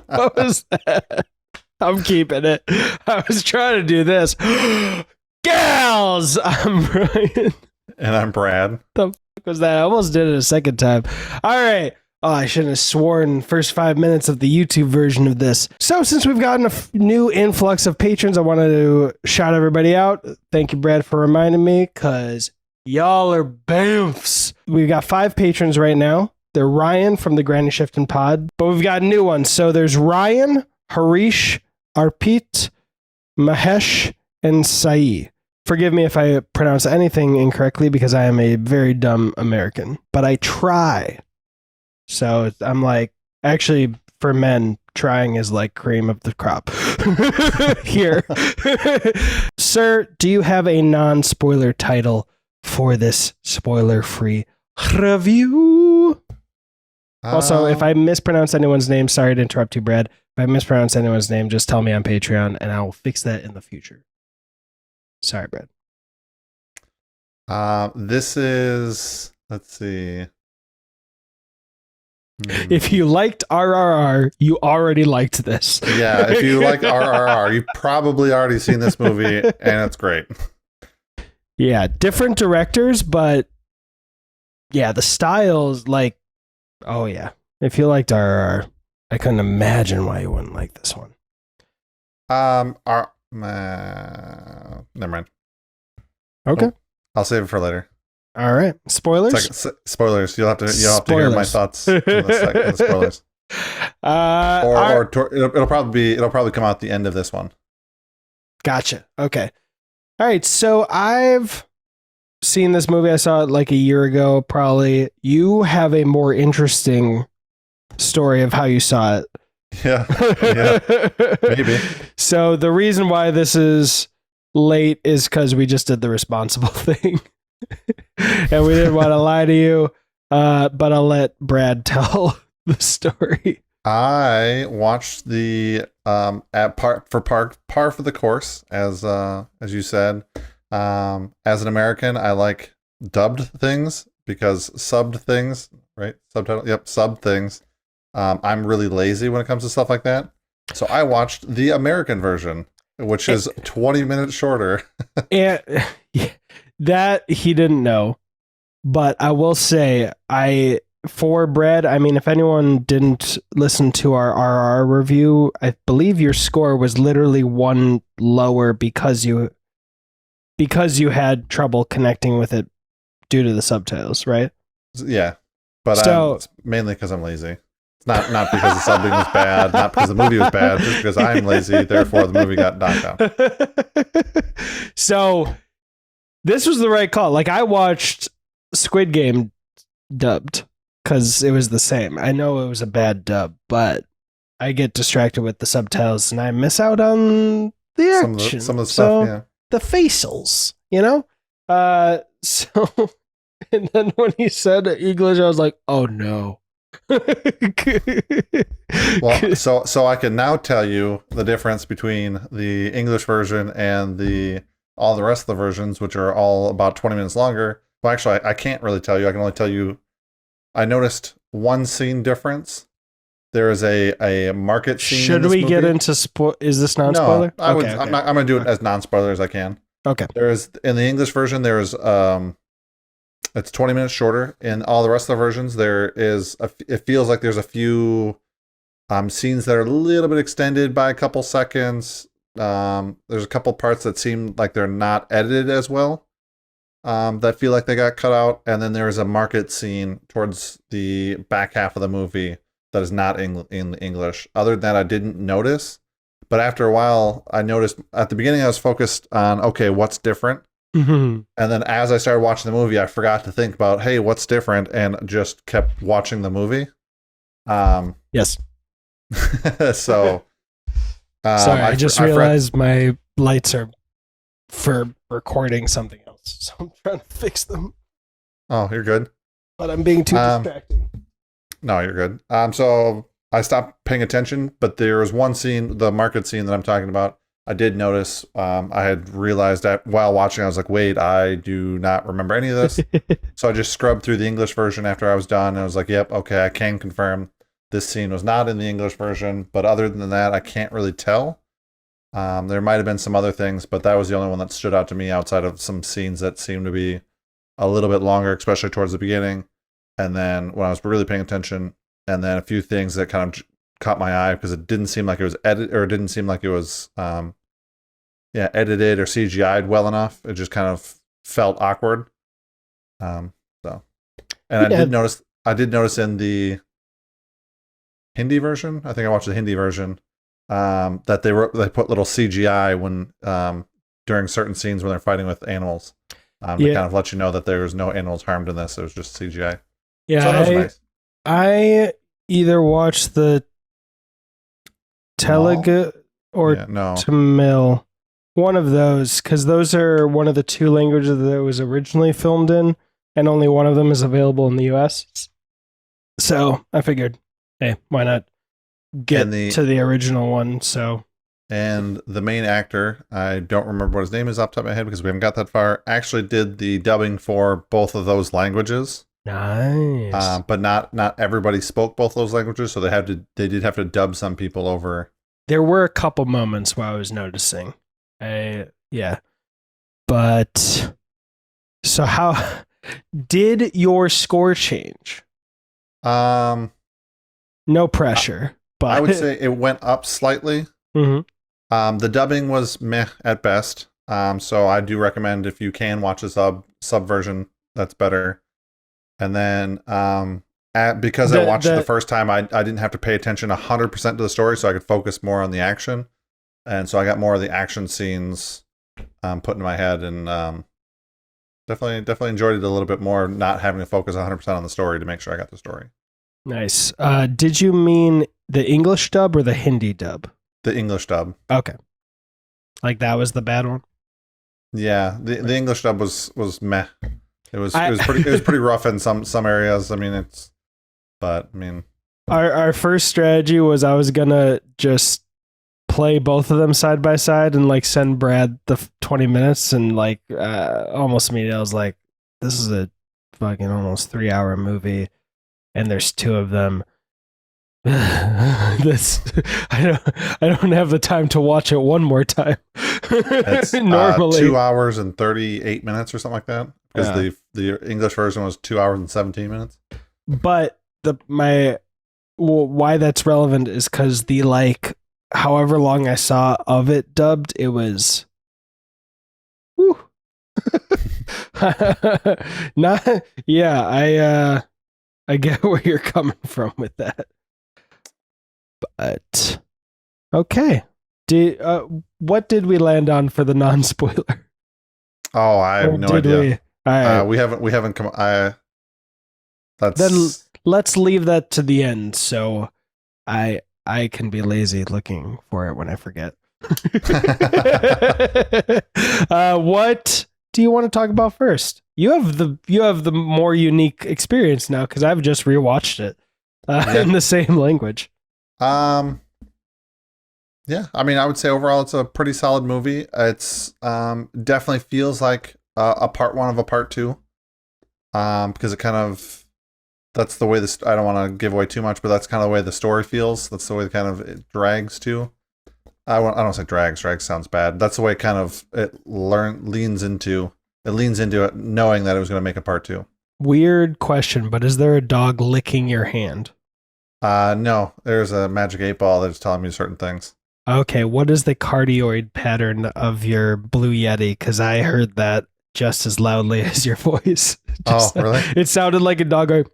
What was that? I'm keeping it. I was trying to do this. Gals! I'm Ryan. And I'm Brad. The fuck was that? I almost did it a second time. All right. Oh, I shouldn't have sworn first 5 minutes of the YouTube version of this. So since we've gotten a new influx of patrons, I wanted to shout everybody out. Thank you, Brad, for reminding me, because y'all are bamfs. We've got 5 patrons right now. They're Ryan from the Granny Shifting Pod, but we've got new ones. So there's Ryan, Harish, Arpit, Mahesh, and Sai. Forgive me if I pronounce anything incorrectly because I am a very dumb American, but I try. So I'm like, actually, for men, trying is like cream of the crop. Here. Sir, do you have a non-spoiler title for this spoiler-free review? Also, if I mispronounce anyone's name, sorry to interrupt you, Brad. If I mispronounce anyone's name, just tell me on Patreon, and I will fix that in the future. Sorry, Brad. This is, let's see. If you liked RRR, you already liked this. Yeah, if you like RRR, you've probably already seen this movie, and it's great. Yeah, different directors, but yeah, the styles, like, oh yeah. If you liked RRR, I couldn't imagine why you wouldn't like this one. Never mind. Okay. I'll save it for later. All right. Spoilers? Spoilers. You'll have to hear my thoughts in the spoilers. It'll probably come out at the end of this one. Gotcha. Okay. All right. So I've seen this movie. I saw it like a year ago, probably. You have a more interesting story of how you saw it. Yeah, maybe. So the reason why this is late is because we just did the responsible thing. And we didn't want to lie to you, but I'll let Brad tell the story. I watched the at par for the course, as you said. As an American, I like dubbed things because subbed things, right? Subtitle, yep, subbed things. I'm really lazy when it comes to stuff like that, so I watched the American version, which is 20 minutes shorter. And that he didn't know, but I will say, for Brad, I mean, if anyone didn't listen to our RR review, I believe your score was literally one lower because you had trouble connecting with it due to the subtitles, right? Yeah, but it's mainly because I'm lazy. It's not because the subbing was bad, not because the movie was bad, just because I'm lazy, therefore the movie got knocked out. So this was the right call. Like, I watched Squid Game dubbed because it was the same. I know it was a bad dub, but I get distracted with the subtitles and I miss out on the action. Some of the stuff, yeah. The facials, you know? So, and then when he said English, I was like, oh no. Well, so I can now tell you the difference between the English version and all the rest of the versions, which are all about 20 minutes longer. Well, actually, I can't really tell you. I can only tell you I noticed one scene difference. There is a market scene. Should we get into is this non-spoiler? No, I'm going to do it as non-spoiler as I can. Okay. There's in the English version, there's it's 20 minutes shorter. In all the rest of the versions, there is it feels like there's a few scenes that are a little bit extended by a couple seconds. There's a couple parts that seem like they're not edited as well. That feel like they got cut out, and then there's a market scene towards the back half of the movie that is not in English. Other than that, I didn't notice, but after a while, I noticed. At the beginning, I was focused on, okay, what's different? Mm-hmm. And then as I started watching the movie, I forgot to think about, hey, what's different, and just kept watching the movie. Yes. So, sorry, I just realized my lights are for recording something else, so I'm trying to fix them. Oh, you're good. But I'm being too distracting. No, you're good. So I stopped paying attention, but there was one scene, the market scene that I'm talking about, I did notice. I had realized that while watching, I was like, wait, I do not remember any of this. So I just scrubbed through the English version after I was done, and I was like, yep, okay, I can confirm this scene was not in the English version. But other than that, I can't really tell. There might have been some other things, but that was the only one that stood out to me outside of some scenes that seemed to be a little bit longer, especially towards the beginning. And then when I was really paying attention, and then a few things that kind of caught my eye because it didn't seem like it was edited, or it didn't seem like it was edited or CGI'd well enough. It just kind of felt awkward. I did notice in the Hindi version, I think I watched the Hindi version, that they put little CGI when during certain scenes when they're fighting with animals, to kind of let you know that there was no animals harmed in this. It was just CGI. Yeah, so that was nice. I either watched the Telugu or Tamil, one of those, because those are one of the two languages that it was originally filmed in, and only one of them is available in the US. So I figured, hey, why not get to the original one? So, and the main actor, I don't remember what his name is off the top of my head because we haven't got that far, actually did the dubbing for both of those languages. Nice. But not everybody spoke both those languages, so they did have to dub some people over. There were a couple moments where I was noticing. But so how did your score change? No pressure, but I would say it went up slightly. Mm-hmm. The dubbing was meh at best. So I do recommend if you can watch the sub version, that's better. And then because I watched it the first time, I didn't have to pay attention 100% to the story, so I could focus more on the action. And so I got more of the action scenes put in my head, and definitely enjoyed it a little bit more, not having to focus 100% on the story to make sure I got the story. Nice. Did you mean the English dub or the Hindi dub? The English dub. Okay. Like that was the bad one? Yeah, the English dub was meh. It was pretty rough in some areas. I mean, our first strategy was I was gonna just play both of them side by side and like send Brad the 20 minutes, and like almost immediately I was like, this is a fucking almost 3-hour movie and there's two of them. This I don't have the time to watch it one more time. It's normally 2 hours and 38 minutes or something like that, because the English version was 2 hours and 17 minutes. But why that's relevant is because the like however long I saw of it dubbed, it was I get where you're coming from with that. But okay, what did we land on for the non-spoiler? Oh, I have no idea. We haven't come. Then let's leave that to the end, so I can be lazy looking for it when I forget. What do you want to talk about first? You have the more unique experience now because I've just rewatched it in the same language. Yeah, I mean, I would say overall it's a pretty solid movie. It's definitely feels like a part one of a part two, because it kind of, that's the way I don't want to give away too much, but that's kind of the way the story feels. That's the way it drags too. I don't say drags. Drags sounds bad. That's the way it leans into it, knowing that it was going to make a part two. Weird question, but is there a dog licking your hand? No, there's a magic 8-ball that's telling me certain things. Okay, what is the cardioid pattern of your Blue Yeti? Because I heard that just as loudly as your voice. Really? It sounded like a dog going.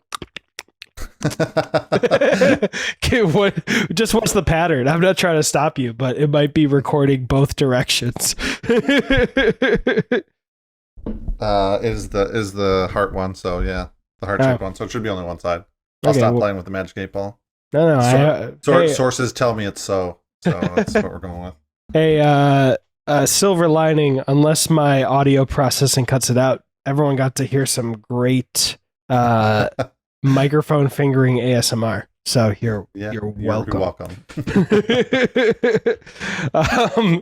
Okay, just what's the pattern? I'm not trying to stop you, but it might be recording both directions. Is the heart one? So yeah, the heart shaped one. So it should be only one side. I'll stop playing with the magic 8-ball. No. Sources tell me it's so that's what we're going with. Hey, silver lining, unless my audio processing cuts it out, everyone got to hear some great microphone fingering ASMR. So you're welcome.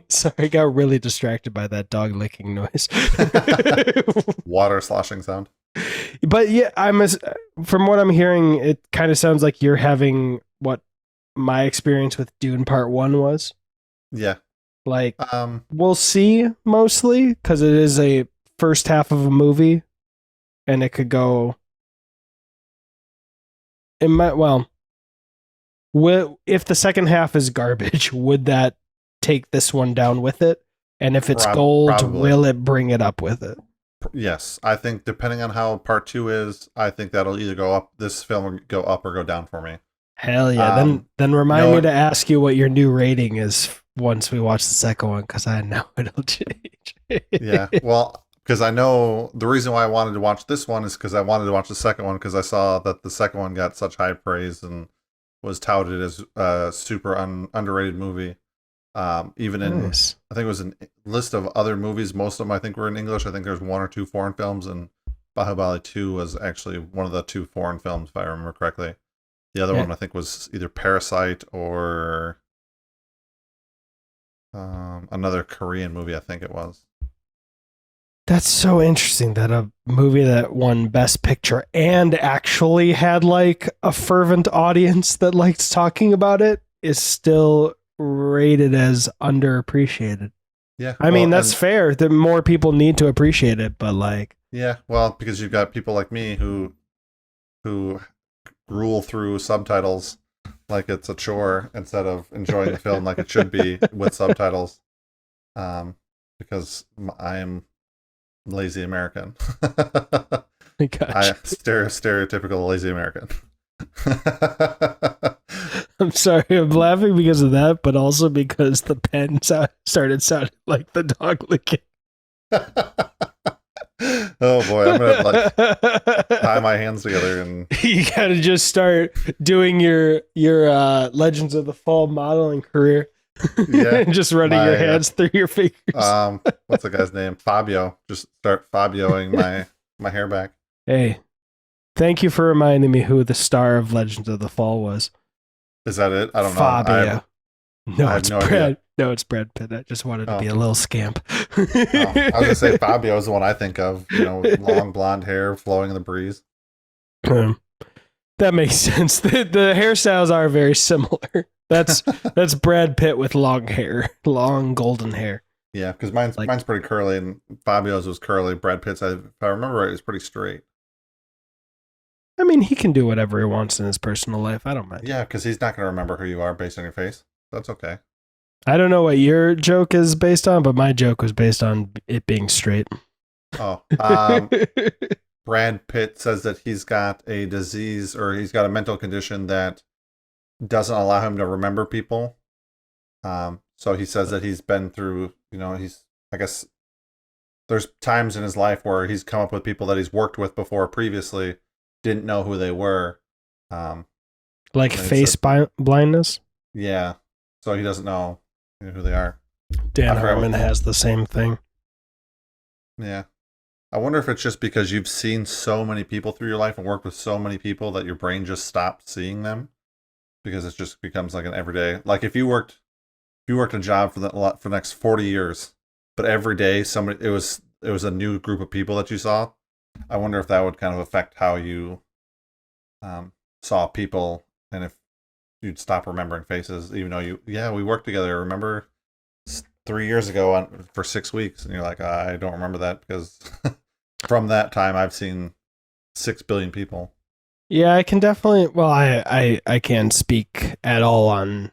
Sorry, I got really distracted by that dog licking noise. Water sloshing sound. But yeah, from what I'm hearing, it kind of sounds like you're having what my experience with Dune Part 1 was. Yeah. Like, we'll see mostly because it is a first half of a movie, and it could go. It might if the second half is garbage, would that take this one down with it? And if it's gold, probably. will it bring it up with it? Yes, I think depending on how part 2 is, I think that'll either go up. This film will go up or go down for me. Hell yeah! Then remind me to ask you what your new rating is once we watch the second one, because I know it'll change. Yeah, well, because I know the reason why I wanted to watch this one is because I wanted to watch the second one because I saw that the second one got such high praise and was touted as a super underrated movie. Even in, Nice. I think it was a list of other movies. Most of them I think were in English. I think there's 1 or 2 foreign films, and Baahubali 2 was actually one of the 2 foreign films, if I remember correctly. The other one I think was either Parasite or another Korean movie, I think it was. That's so interesting that a movie that won Best Picture and actually had like a fervent audience that liked talking about it is still rated as underappreciated. Yeah. I mean, that's fair. The more people need to appreciate it, but like. Yeah, well, because you've got people like me who rule through subtitles like it's a chore instead of enjoying the film like it should be with subtitles. Because I am lazy American. Gotcha. Stereotypical lazy American. I'm sorry, I'm laughing because of that, but also because the pen started sounding like the dog licking. Oh boy, I'm gonna tie my hands together and you gotta just start doing your Legends of the Fall modeling career. Yeah, just running your hands through your fingers. What's the guy's name? Fabio. Just start Fabioing my hair back. Hey, thank you for reminding me who the star of Legends of the Fall was. Is that it? I don't know. Fabio. I have no idea. No, it's Brad Pitt. I just wanted to be a little scamp. I was gonna say Fabio is the one I think of. Long blonde hair flowing in the breeze. That makes sense. The hairstyles are very similar. That's Brad Pitt with long hair, long golden hair. Yeah, because mine's pretty curly, and Fabio's was curly. Brad Pitt's, if I remember right, is pretty straight. I mean, he can do whatever he wants in his personal life. I don't mind. Yeah, because he's not going to remember who you are based on your face. That's okay. I don't know what your joke is based on, but my joke was based on it being straight. Oh, Brad Pitt says that he's got a disease or he's got a mental condition that doesn't allow him to remember people. So he says that he's been through, I guess there's times in his life where he's come up with people that he's worked with before previously, didn't know who they were. Like face blindness? Yeah. So he doesn't know who they are. Dan Harmon has the same thing. Yeah. I wonder if it's just because you've seen so many people through your life and worked with so many people that your brain just stopped seeing them because it just becomes like an everyday. Like if you worked a job for the next 40 years, but every day it was a new group of people that you saw. I wonder if that would kind of affect how you saw people and if you'd stop remembering faces, even though we worked together. Remember 3 years ago for 6 weeks, and you're like, I don't remember that because from that time I've seen 6 billion people. Yeah, I can definitely. Well, I can't speak at all on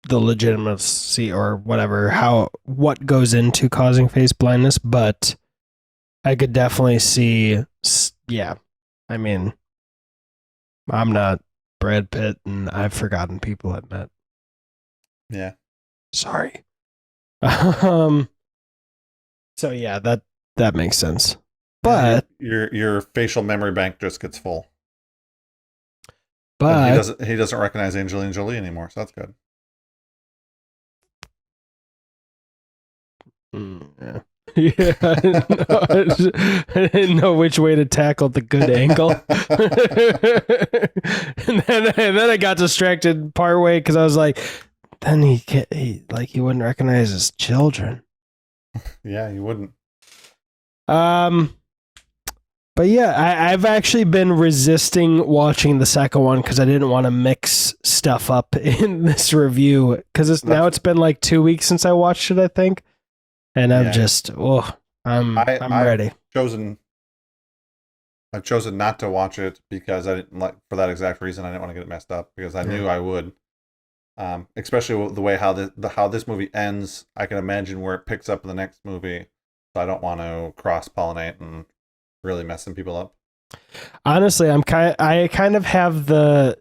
the legitimacy or whatever what goes into causing face blindness, but I could definitely see. Yeah, I mean, I'm not Brad Pitt, and I've forgotten people I've met. Yeah. Sorry. So yeah, that makes sense. But your facial memory bank just gets full. But he doesn't recognize Angelina Jolie anymore, so that's good. Yeah. Yeah, I didn't know which way to tackle the good angle. and then I got distracted part way because I was like, then he wouldn't recognize his children. Yeah, you wouldn't. But But yeah, I've actually been resisting watching the second one because I didn't want to mix stuff up in this review. Because now it's been like 2 weeks since I watched it, I think, and I'm just I'm ready. I've chosen not to watch it because I didn't like, for that exact reason. I didn't want to get it messed up because I knew I would. Especially the way how this movie ends, I can imagine where it picks up in the next movie. So I don't want to cross pollinate and really messing people up. Honestly, I kind of have the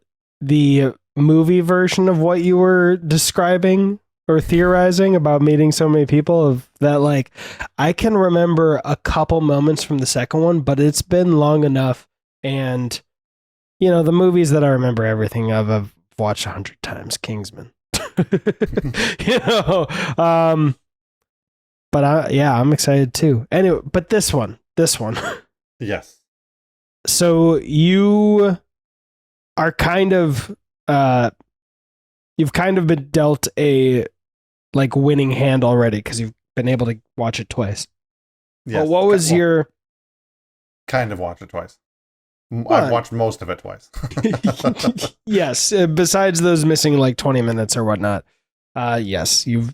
movie version of what you were describing or theorizing about meeting so many people, of that, like, I can remember a couple moments from the second one, but it's been long enough, and the movies that I remember everything of, I've watched 100 times. Kingsman. But I'm excited too. Anyway, but this one. Yes. So you are kind of you've kind of been dealt a like winning hand already because you've been able to watch it twice. Yes. But what was your kind of watched it twice? I've watched most of it twice. Yes, besides those missing like 20 minutes or whatnot. Yes, you've.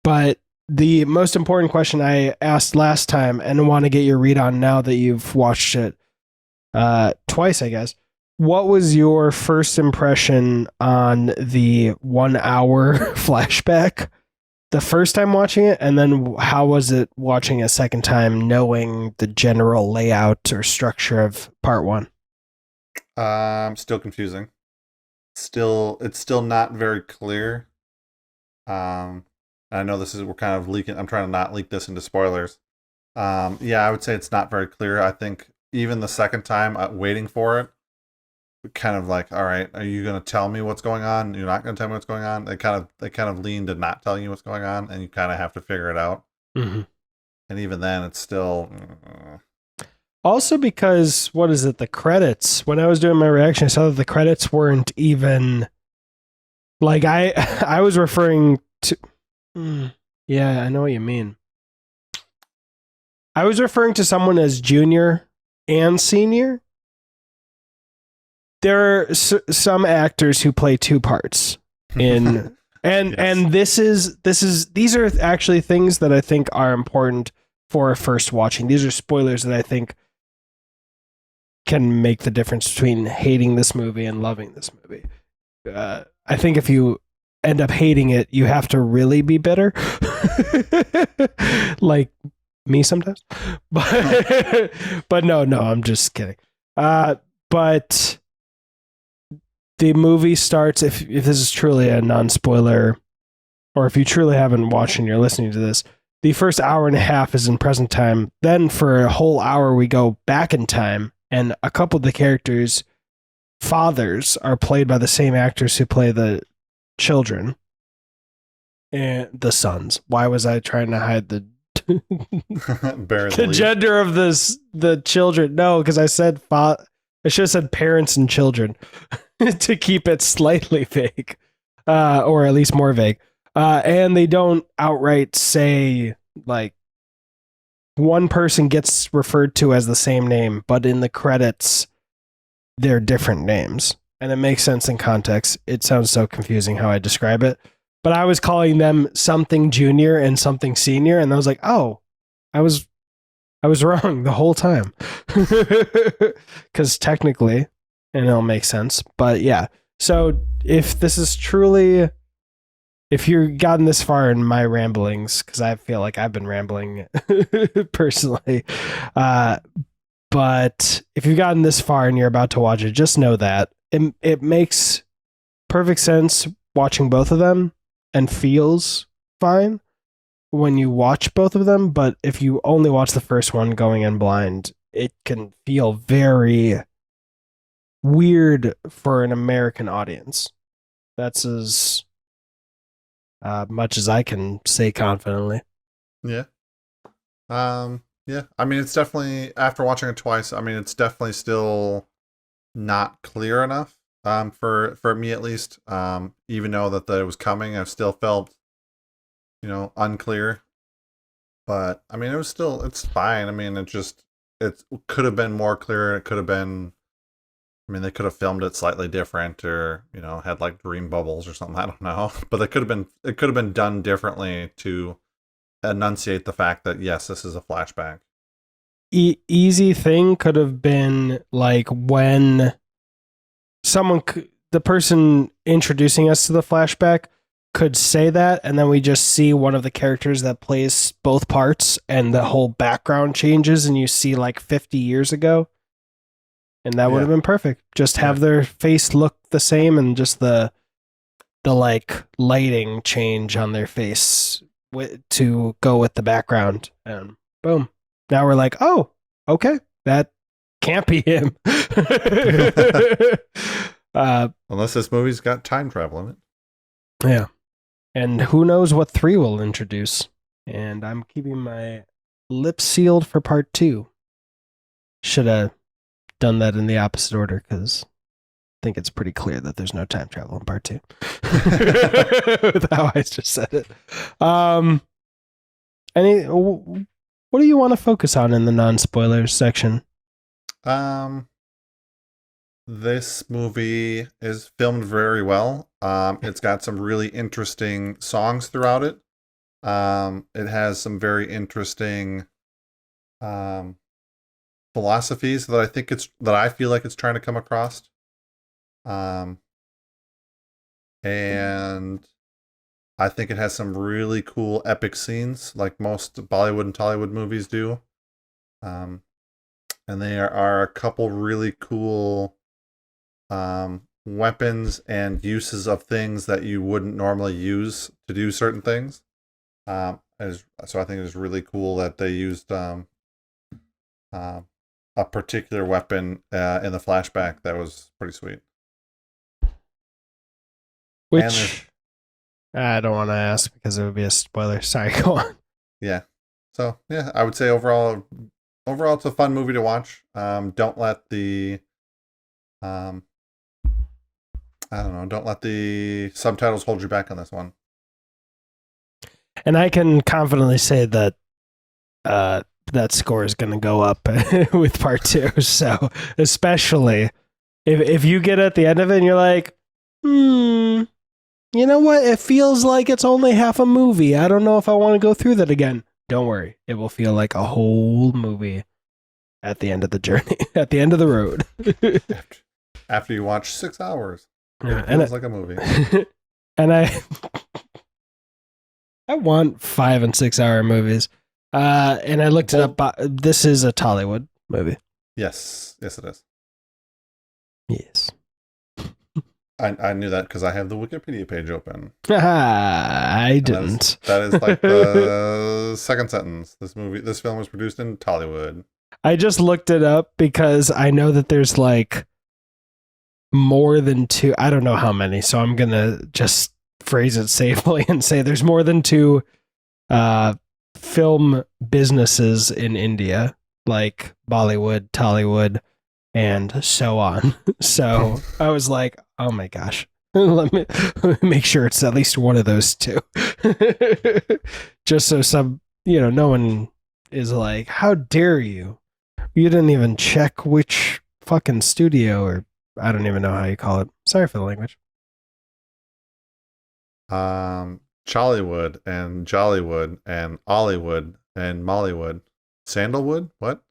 But the most important question I asked last time and want to get your read on now that you've watched it twice, I guess. What was your first impression on the 1 hour flashback the first time watching it? And then how was it watching a second time, knowing the general layout or structure of part one? Still confusing. It's still not very clear. I know we're kind of leaking. I'm trying to not leak this into spoilers. I would say it's not very clear. I think even the second time waiting for it, kind of like, all right, are you going to tell me what's going on? You're not going to tell me what's going on. They kind of lean to not telling you what's going on, and you kind of have to figure it out. Mm-hmm. And even then, it's still. Also, because what is it? The credits. When I was doing my reaction, I saw that the credits weren't even like I was referring to. Yeah, I know what you mean. I was referring to someone as junior and senior. There are some actors who play two parts in and these are actually things that I think are important for a first watching. These are spoilers that I think can make the difference between hating this movie and loving this movie. I think if you end up hating it, you have to really be bitter. Like me sometimes. But no, I'm just kidding. But the movie starts, if this is truly a non-spoiler, or if you truly haven't watched and you're listening to this, the first hour and a half is in present time. Then for a whole hour, we go back in time, and a couple of the characters' fathers are played by the same actors who play the children and the sons. Why was I trying to hide the gender of the children? No, because I said I should have said parents and children to keep it slightly vague, or at least more vague. And they don't outright say, like, one person gets referred to as the same name, but in the credits they're different names. And it makes sense in context. It sounds so confusing how I describe it. But I was calling them something junior and something senior, and I was like, oh, I was wrong the whole time. Because technically, and it'll make sense. But yeah. So if this is truly, if you've gotten this far in my ramblings, because I feel like I've been rambling personally, but if you've gotten this far and you're about to watch it, just know that it makes perfect sense watching both of them and feels fine when you watch both of them. But if you only watch the first one going in blind, it can feel very weird for an American audience. That's as much as I can say confidently. Yeah. Yeah. I mean, it's definitely, after watching it twice, I mean, it's definitely still not clear enough, for me at least. Even though that it was coming, I've still felt, unclear. But I mean, it's fine. I mean, it just, it could have been more clear. It could have been. I mean, they could have filmed it slightly different, or had like dream bubbles or something. I don't know, but it could have been done differently to enunciate the fact that yes, this is a flashback. Easy thing could have been like when the person introducing us to the flashback could say that, and then we just see one of the characters that plays both parts, and the whole background changes, and you see like 50 years ago, and that would have been perfect. Just have their face look the same, and just the like lighting change on their face to go with the background, and boom. Now we're like, oh, okay, that can't be him. Unless this movie's got time travel in it. Yeah. And who knows what 3 will introduce. And I'm keeping my lips sealed for part 2. Should have done that in the opposite order, because I think it's pretty clear that there's no time travel in part 2. With how I just said it. What do you want to focus on in the non-spoilers section? This movie is filmed very well. It's got some really interesting songs throughout it. It has some very interesting philosophies that I feel like it's trying to come across. And I think it has some really cool epic scenes, like most Bollywood and Tollywood movies do. And there are a couple really cool weapons and uses of things that you wouldn't normally use to do certain things. So I think it's really cool that they used a particular weapon in the flashback that was pretty sweet. Which I don't want to ask because it would be a spoiler. Sorry, go on. Yeah. So yeah, I would say overall it's a fun movie to watch. Don't let the don't let the subtitles hold you back on this one. And I can confidently say that that score is going to go up with part 2. So especially if you get at the end of it and you're like, you know what? It feels like it's only half a movie. I don't know if I want to go through that again. Don't worry. It will feel like a whole movie at the end of the journey, at the end of the road. After you watch 6 hours, it feels like a movie. And I want 5 and 6 hour movies. And I looked it up. This is a Tollywood movie. Yes, it is. Yes. I knew that because I have the Wikipedia page open. I didn't. That is like the second sentence. This film was produced in Tollywood. I just looked it up because I know that there's like more than 2. I don't know how many, so I'm gonna just phrase it safely and say there's more than 2 film businesses in India, like Bollywood, Tollywood, and so on. So I was like, oh my gosh, let me make sure it's at least one of those 2. Just so no one is like, how dare you? You didn't even check which fucking studio, or I don't even know how you call it. Sorry for the language. Chollywood and Jollywood and Ollywood and Mollywood. Sandalwood? What?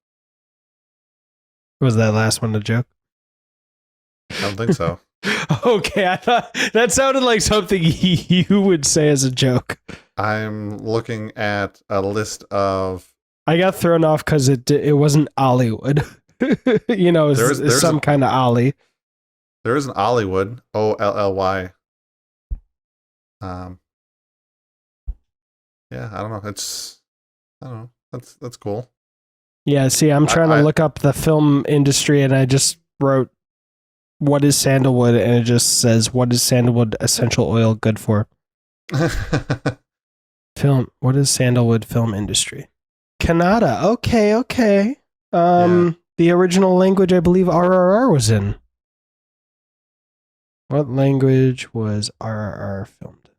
Was that last one a joke? I don't think so. Okay, I thought that sounded like something you would say as a joke. I'm looking at a list of... I got thrown off because it wasn't Ollywood. It's some kind of Ollie. There is an Ollywood, Olly. Yeah, I don't know. That's cool. Yeah, see, I'm trying to look up the film industry, and I just wrote, what is sandalwood? And it just says, what is sandalwood essential oil good for? What is sandalwood film industry? Kannada. Okay. The original language I believe RRR was in. What language was RRR filmed in?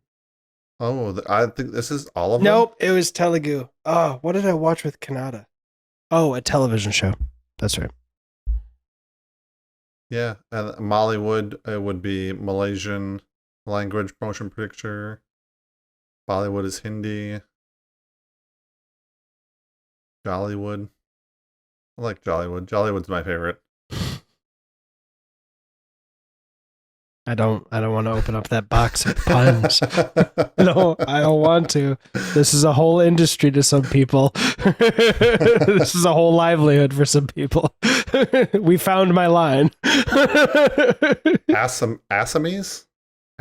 Oh, I think this is all of them? Nope, it was Telugu. Oh, what did I watch with Kannada? Oh, a television show. That's right. Yeah, and Mollywood, it would be Malaysian language motion picture. Bollywood is Hindi. Jollywood. I like Jollywood. Jollywood's my favorite. I don't want to open up that box of puns. No, I don't want to. This is a whole industry to some people. This is a whole livelihood for some people. We found my line. Assamese?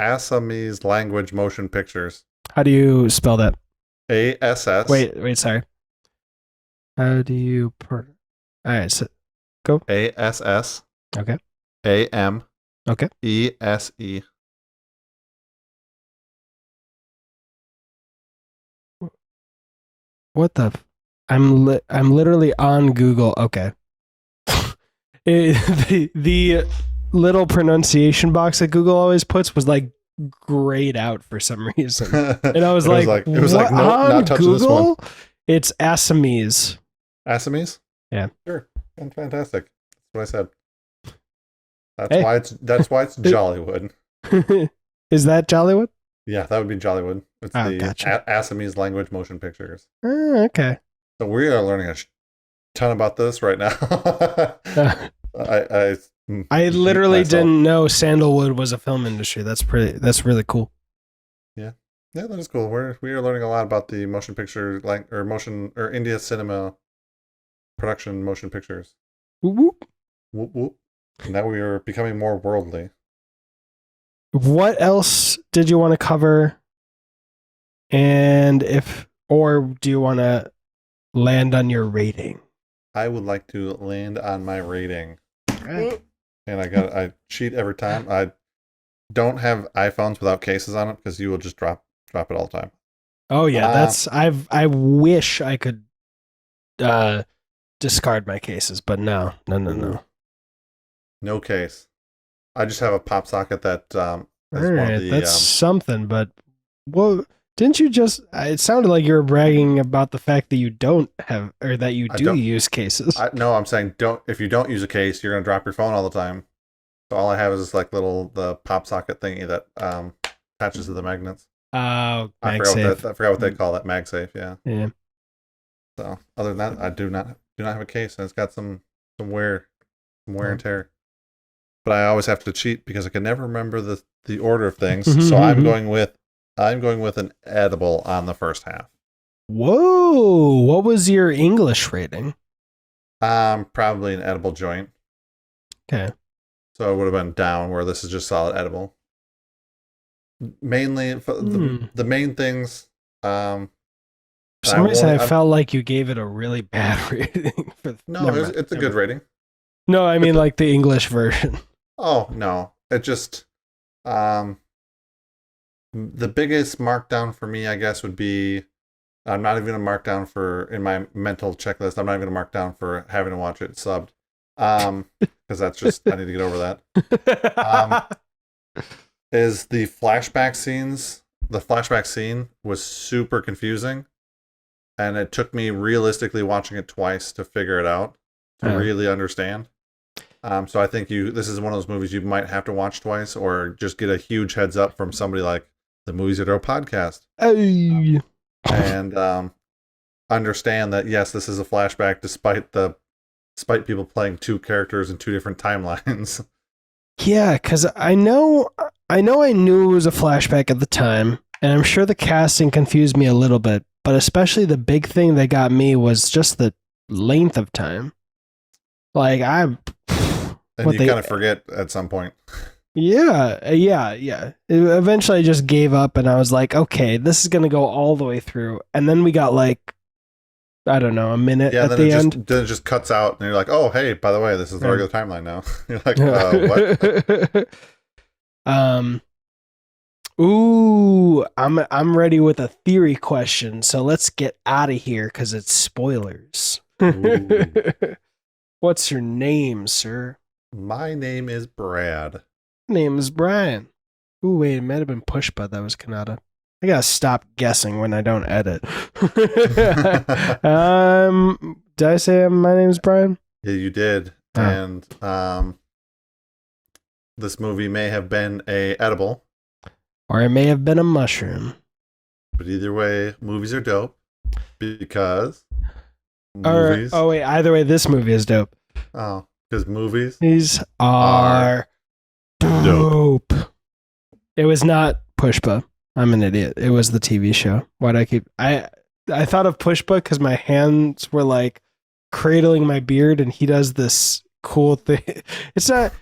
Assamese language motion pictures. How do you spell that? ASS. Wait, sorry. How do you all right, so go. ASS. Okay. AM. Okay. ESE. What the I'm literally on Google. Okay. The little pronunciation box that Google always puts was like grayed out for some reason. And I was like, it was like, what? nope, On not touching Google? this one. It's Assamese. Assamese? Yeah. Sure. Fantastic. That's what I said. Hey. That's why it's Jollywood. Is that Jollywood? Yeah, that would be Jollywood. It's the gotcha. Assamese language motion pictures. Okay. So we are learning a ton about this right now. I literally didn't know sandalwood was a film industry. That's really cool. Yeah, that is cool. We are learning a lot about the motion picture or India cinema production motion pictures. Whoop, whoop. Whoop whoop. Now we are becoming more worldly. What else did you want to cover? And or do you want to land on your rating? I would like to land on my rating. Right. And I cheat every time. I don't have iPhones without cases on it because you will just drop it all the time. Oh yeah, I wish I could discard my cases, but no. No case. I just have a pop socket that is all one right, of the that's something, but well, didn't you just it sounded like you were bragging about the fact that you don't have or that you do use cases. No, I'm saying if you don't use a case, you're gonna drop your phone all the time. So all I have is this like the pop socket thingy that attaches to the magnets. Oh, I forgot what they call that. MagSafe, yeah. Yeah. So other than that, I do not have a case, and it's got some wear and tear. But I always have to cheat because I can never remember the order of things. So I'm going with an edible on the first half. Whoa! What was your English rating? Probably an edible joint. Okay. So it would have been down, where this is just solid edible. Mainly the main things. For some reason, I felt like you gave it a really bad rating. It's a good rating. No, I mean like the English version. Oh no! It just the biggest markdown for me, I guess, would be I'm not even gonna mark down for in my mental checklist. I'm not even gonna mark down for having to watch it subbed, because that's just I need to get over that. Is the flashback scenes? The flashback scene was super confusing, and it took me realistically watching it twice to figure it out to really understand. So I think this is one of those movies you might have to watch twice, or just get a huge heads up from somebody like the Movies Zero podcast, and understand that yes, this is a flashback, despite people playing two characters in two different timelines. Yeah, because I knew it was a flashback at the time, and I'm sure the casting confused me a little bit, but especially the big thing that got me was just the length of time. Like and you kind of forget at some point. Yeah. Eventually I just gave up and I was like, okay, this is going to go all the way through. And then we got like, I don't know, a minute at the end. Then it just cuts out and you're like, oh, hey, by the way, this is the regular timeline now. You're like, what? Ooh, I'm ready with a theory question. So let's get out of here because it's spoilers. What's your name, sir? My name is Brad. My name is Brian. Ooh, wait, it might have been Pushpa that was Kanata. I gotta stop guessing when I don't edit. Did I say my name's Brian? Yeah, you did. Oh. And this movie may have been a edible, Or it may have been a mushroom. but either way, movies are dope because Or, oh wait, either way, this movie is dope. Oh, because movies. These are dope. It was not Pushpa. I'm an idiot. It was the TV show. Why'd I keep... I thought of Pushpa because my hands were like cradling my beard, and he does this cool thing. It's not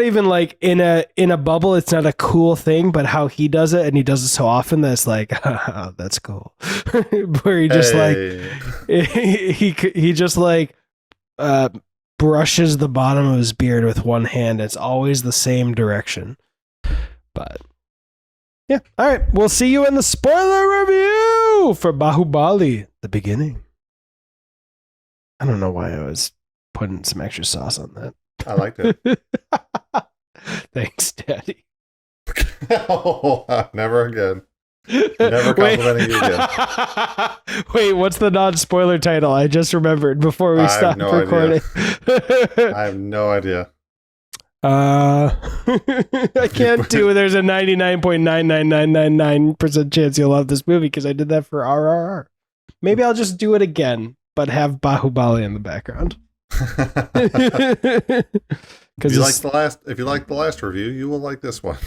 even like in a bubble. It's not a cool thing, but how he does it, and he does it so often that it's like, oh, that's cool. Where he just like he just like brushes the bottom of his beard with one hand. It's always the same direction. But yeah, all right. We'll see you in the spoiler review for Bahubali, the beginning. I don't know why I was putting some extra sauce on that. I liked it. Thanks, Daddy. Oh, never again. Never complimenting you again. Wait, what's the non-spoiler title? I just remembered before we stopped recording. I have no idea. I can't do. There's a 99.99999% chance you'll love this movie because I did that for RRR. Maybe I'll just do it again, but have Bahubali in the background. If you like the last review, you will like this one.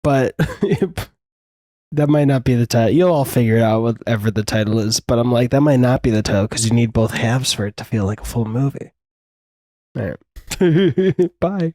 But that might not be the title. You'll all figure it out whatever the title is. But I'm like, that might not be the title because you need both halves for it to feel like a full movie. All right. Bye.